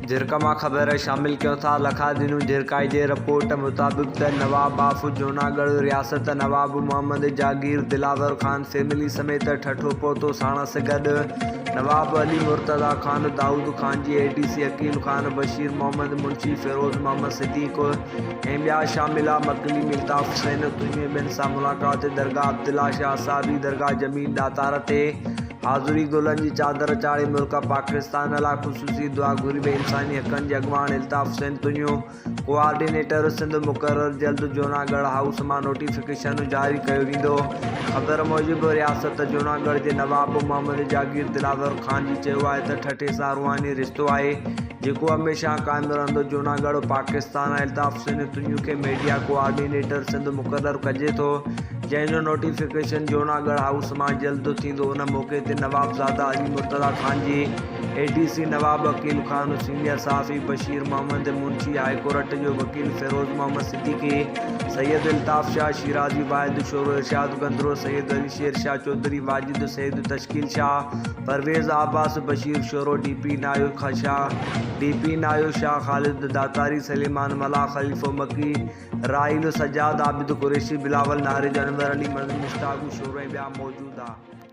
झिरका मां ख़बर शामिल क्यों था। लखा दिनू झिरकाई जे रिपोर्ट मुताबिक़ त नवाब ऑफ जूनागढ़ रियासत नवाब मोहम्मद जागीर दिलावर खान फैमिली समेत ठठो पहुतो। साणस गॾु नवाब अली मुर्तज़ा खान, दाऊद खान जी ADC अकील खान, बशीर मोहम्मद मुंशी, फिरोज़ मोहम्मद सिद्दीक़ ऐं ॿिया शामिल। मकली मिल्ताफ़ हुसैन तुंहिंजे ॿियनि सां मुलाक़ात। दरगाह अब्दुल्ला शाह साबी दरगाह जमीन ॾातार ते हाज़ुरी गुलनि जी चादर चाढ़े मुल्क पाकिस्तान लाइ ख़ुसूसी दुआ घुरी वई। इंसानी हक़नि जे अॻवान इल्ताफ़ हुसैन तुंहिंजो कोआर्डिनेटर सिंध मुक़रर जल्द जूनागढ़ हाउस मां नोटिफिकेशन जारी कयो वेंदो। ख़बर मूजिबि रियासत जूनागढ़ जे नवाब मोहम्मद जागीर दिलावर खान जी चयो आहे त ठठे सां रूहानी रिश्तो आहे जेको हमेशह क़ाइमु रहंदो। जूनागढ़ पाकिस्तान इल्ताफ़ हुसैन तुंहिंजो खे मीडिया कोआर्डिनेटर सिंध मुक़रर कजे थो, जंहिंजो नोटिफिकेशन जूनागढ़ हाउस मां जल्द थींदो। उन मौक़े ते नवाबज़ादा अली मुर्तज़ा खान जी ADC नवाब अकील खान, सीनियर सहाफ़ी बशीर मोहम्मद मुंशी, हाई कोर्ट जो वकील फिरोज़ मोहम्मद सिद्दीक़ी, सैयद इल्ताफ़ शाह शिराजी, वाहिद शोरो इरशाद गंदरो, सैयद अली शेर शाह चौधरी, वाजिद सैयद तश्कील शाह, परवेज़ अब्बास, बशीर शोरो, DP नायो शाह, ख़ालिद दातारी, सलीमान मला, ख़लीफ़ो मकी, राहिल सजाद, आबिद कुरैशी, बिलावल नारिज, अनवर अली, मुश्ताक शोरो ऐं ॿिया मौजूदु।